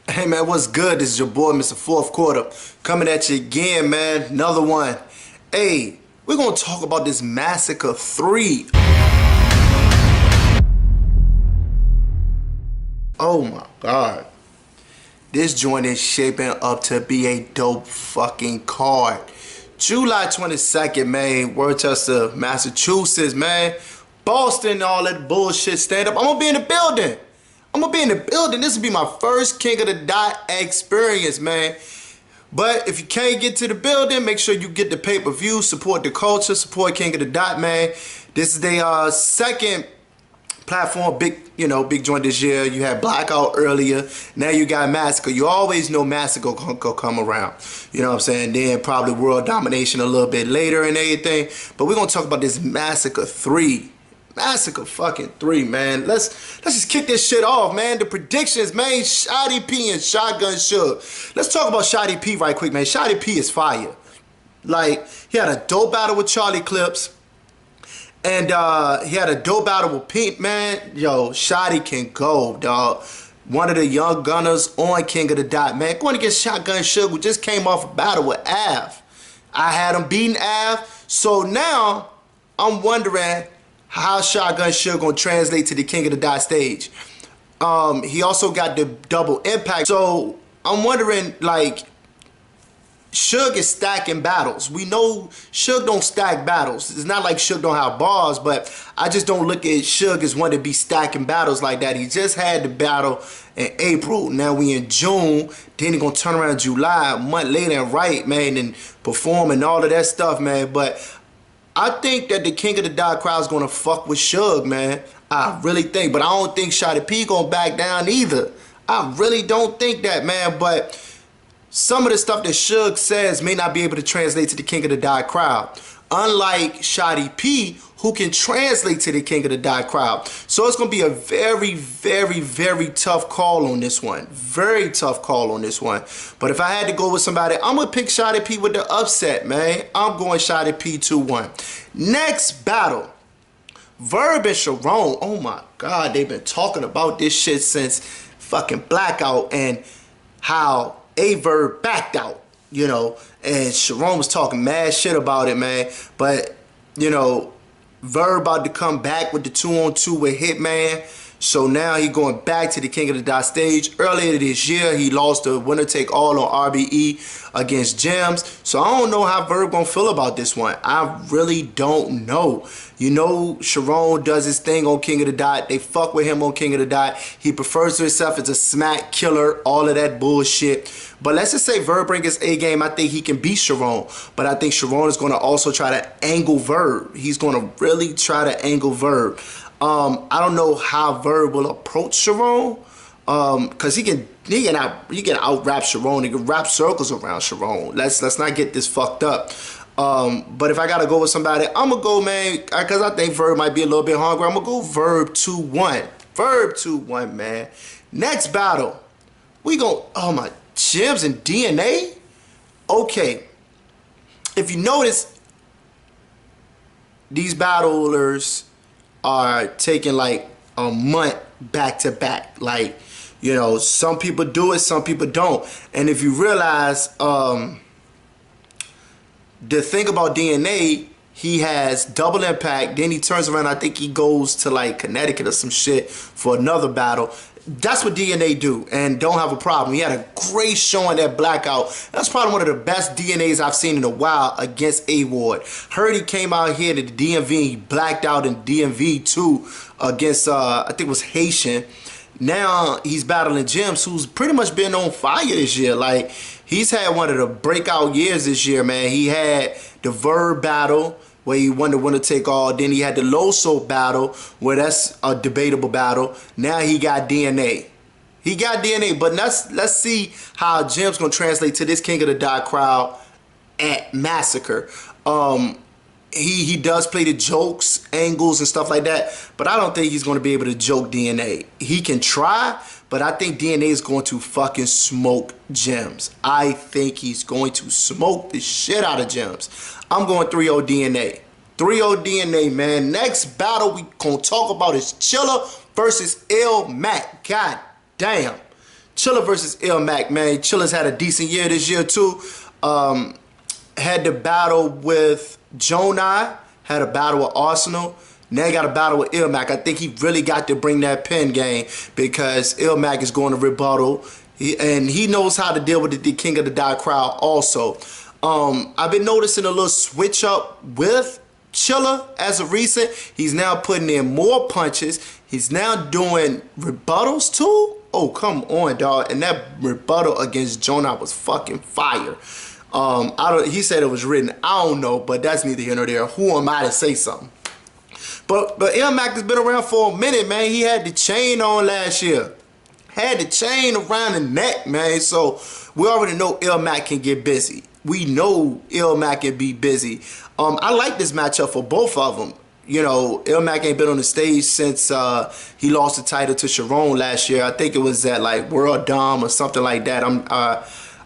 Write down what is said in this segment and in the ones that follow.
Hey man, what's good? This is your boy, Mr. Fourth Quarter, coming at you again, man. Another one. Hey, we're gonna talk about this Massacre 3. Oh my god. This joint is shaping up to be a dope fucking card. July 22nd, man. Worcester, Massachusetts, man. Boston, all that bullshit stand up. I'm gonna be in the building. This will be my first King of the Dot experience, man. But if you can't get to the building, make sure you get the pay-per-view, support the culture, support King of the Dot, man. This is the second platform, big joint this year. You had Blackout earlier. Now you got Massacre. You always know Massacre gonna come around. You know what I'm saying? Then probably World Domination a little bit later and everything. But we're gonna talk about this Massacre 3. Massacre fucking 3, man. Let's just kick this shit off, man. The predictions, man. Shotty P and Shotgun Suge. Let's talk about Shotty P right quick, man. Shotty P is fire. Like, he had a dope battle with Charlie Clips. And he had a dope battle with Pink, man. Yo, Shotty can go, dog. One of the young gunners on King of the Dot, man. Going against Shotgun Suge, who just came off a battle with Av. I had him beating Av. So now, I'm wondering how Shotgun Suge gonna translate to the King of the Dot stage. He also got the double impact. So I'm wondering, like, Suge is stacking battles. We know Suge don't stack battles. It's not like Suge don't have bars, but I just don't look at Suge as one to be stacking battles like that. He just had the battle in April. Now we in June. Then he gonna turn around in July, a month later and write, man, and perform and all of that stuff, man. But I think that the King of the Dot crowd's gonna fuck with Suge, man. I really think, but I don't think Shotty P gonna back down either. I really don't think that, man. But some of the stuff that Suge says may not be able to translate to the King of the Dot crowd. Unlike Shotty P, who can translate to the King of the Dot crowd. So it's going to be a very, very, very tough call on this one. Very tough call on this one. But if I had to go with somebody, I'm going to pick Shotty P with the upset, man. I'm going Shotty P 2-1. Next battle. Verb and Sharon. Oh my God, they've been talking about this shit since fucking Blackout and how Verb backed out, you know, and Sharon was talking mad shit about it, man. But, you know, Verb about to come back with the 2-on-2 with Hitman. So now he going back to the King of the Dot stage. Earlier this year, he lost the winner take all on RBE against Gems. So I don't know how Verb gonna feel about this one. I really don't know. You know, Sharon does his thing on King of the Dot. They fuck with him on King of the Dot. He prefers to himself as a smack killer, all of that bullshit. But let's just say Verb bring his A game. I think he can beat Sharon. But I think Sharon is gonna also try to angle Verb. He's gonna really try to angle Verb. I don't know how Verb will approach Sharon, cause he can out rap Sharon. He can rap circles around Sharon. Let's not get this fucked up. But if I gotta go with somebody, I'm gonna go, man, cause I think Verb might be a little bit hungry. I'm gonna go Verb 2-1. Verb 2-1, man. Next battle, we go. Oh my, Gems and DNA. Okay, if you notice, these battlers are taking like a month back to back. Like, you know, some people do it, some people don't. And if you realize, the thing about DNA, he has double impact, then he turns around, I think he goes to like Connecticut or some shit for another battle. That's what DNA do, and don't have a problem. He had a great showing at Blackout. That's probably one of the best DNAs I've seen in a while against A-Ward. Heard he came out here to the DMV, he blacked out in DMV too against, I think it was Haitian. Now he's battling Gems, who's pretty much been on fire this year. Like, he's had one of the breakout years this year, man. He had the Verb battle, where he won the winner take all. Then he had the Loso battle, where that's a debatable battle. Now he got DNA. He got DNA, but let's see how Gems gonna translate to this King of the Dot crowd at Massacre. He does play the jokes, angles, and stuff like that, but I don't think he's gonna be able to joke DNA. He can try, but I think DNA is going to fucking smoke Gems. I think he's going to smoke the shit out of Gems. I'm going 3-0 DNA. 3-0 DNA, man. Next battle we gonna talk about is Chilla versus L Mac. God damn. Chilla versus Mac, man. Chilla's had a decent year this year too. Had the battle with Jonai, had a battle with Arsenal. Now he got a battle with Mac. I think he really got to bring that pen game because Mac is going to rebuttal. And he knows how to deal with the King of the Dot crowd also. I've been noticing a little switch up with Chilla as of recent. He's now putting in more punches. He's now doing rebuttals too. Oh, come on, dog. And that rebuttal against Jonah was fucking fire. He said it was written. I don't know, but that's neither here nor there. Who am I to say something? But Mac has been around for a minute, man. He had the chain on last year. Had the chain around the neck, man. So we already know Mac can get busy. We know Mac can be busy. I like this matchup for both of them. You know, Mac ain't been on the stage since he lost the title to Sharon last year. I think it was at like World Dom or something like that.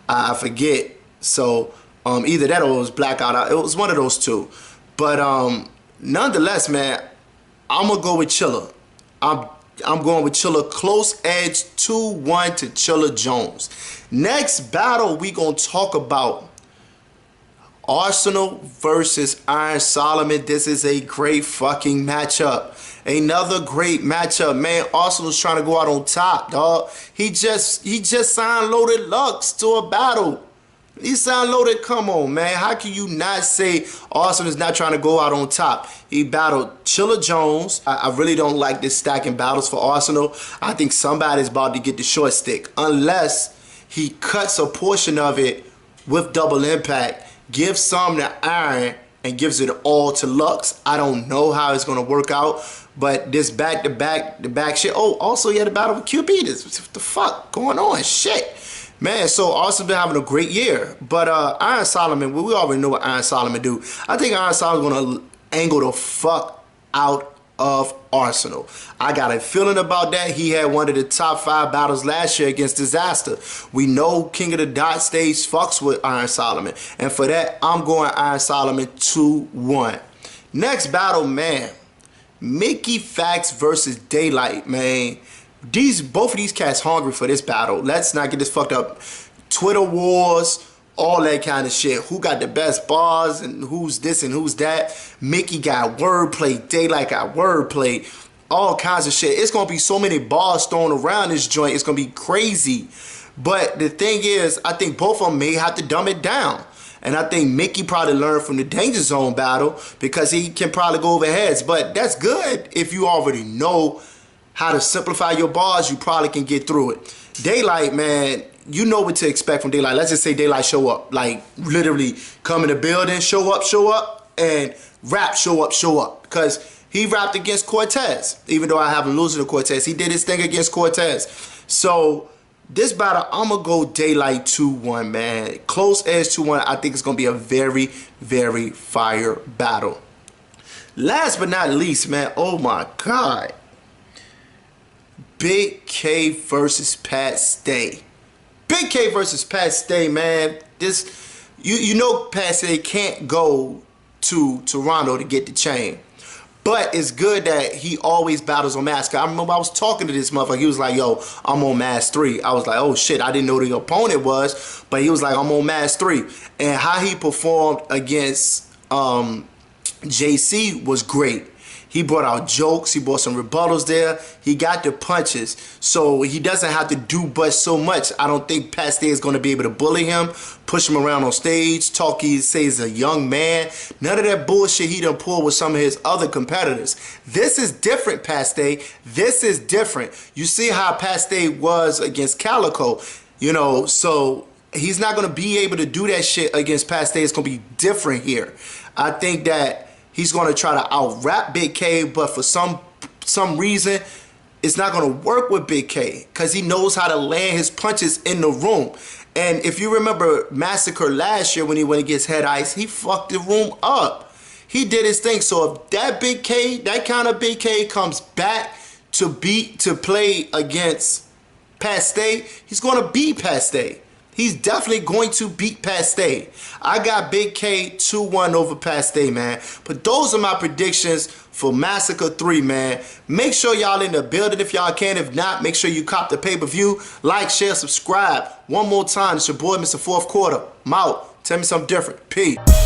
I forget. So either that or it was Blackout. It was one of those two. But nonetheless, man, I'm gonna go with Chilla. I'm going with Chilla close edge 2-1 to Chilla Jones. Next battle we gonna talk about Arsenal versus Iron Solomon. This is a great fucking matchup. Another great matchup, man. Arsenal's trying to go out on top, dog. He just signed Loaded Lux to a battle. He signed Loaded. Come on, man. How can you not say Arsenal's not trying to go out on top? He battled Chilla Jones. I really don't like this stacking battles for Arsenal. I think somebody's about to get the short stick unless he cuts a portion of it with Double Impact, gives some to Iron, and gives it all to Lux. I don't know how it's going to work out, but this back-to-back shit. Oh, also he had a battle with QB. What the fuck going on? Shit. Man, so Arsenal been having a great year. But Iron Solomon, we already know what Iron Solomon do. I think Iron Solomon's going to angle the fuck out of Arsenal. I got a feeling about that. He had one of the top 5 battles last year against Disaster. We know King of the Dot stage fucks with Iron Solomon. And for that, I'm going Iron Solomon 2-1. Next battle, man. Mickey Fax versus Daylight, man. Both of these cats hungry for this battle. Let's not get this fucked up. Twitter wars, all that kind of shit. Who got the best bars and who's this and who's that. Mickey got wordplay. Daylight got wordplay. All kinds of shit. It's going to be so many bars thrown around this joint. It's going to be crazy. But the thing is, I think both of them may have to dumb it down. And I think Mickey probably learned from the Danger Zone battle because he can probably go over heads. But that's good if you already know how to simplify your bars. You probably can get through it. Daylight, man, you know what to expect from Daylight. Let's just say Daylight show up. Like, literally come in the building, show up, and rap, show up. Because he rapped against Cortez. Even though I have him losing to Cortez, he did his thing against Cortez. So, this battle, I'm going to go Daylight 2-1, man. Close edge 2-1. I think it's going to be a very, very fire battle. Last but not least, man, oh my God. Big K versus Pat Stay. Big K versus Pat Stay, man. This, you know Pat Stay can't go to Toronto to get the chain. But it's good that he always battles on Massacre. I remember I was talking to this motherfucker. He was like, yo, I'm on Mass 3. I was like, oh shit, I didn't know who the opponent was. But he was like, I'm on Mass 3. And how he performed against JC was great. He brought out jokes. He brought some rebuttals there. He got the punches. So he doesn't have to do but so much. I don't think Pat Stay is going to be able to bully him, push him around on stage, talk, he says he's a young man. None of that bullshit he done pulled with some of his other competitors. This is different, Pat Stay. This is different. You see how Pat Stay was against Calico, you know, so he's not going to be able to do that shit against Pat Stay. It's going to be different here. I think that he's going to try to out-rap Big K, but for some reason, it's not going to work with Big K because he knows how to land his punches in the room. And if you remember Massacre last year when he went against Head Ice, he fucked the room up. He did his thing. So if that Big K, that kind of Big K comes back to play against Pat Stay, he's going to beat Pat Stay. He's definitely going to beat Pasté. I got Big K 2-1 over Pasté, man. But those are my predictions for Massacre 3, man. Make sure y'all in the building if y'all can. If not, make sure you cop the pay-per-view. Like, share, subscribe. One more time, it's your boy, Mr. Fourth Quarter. I'm out. Tell me something different. Peace.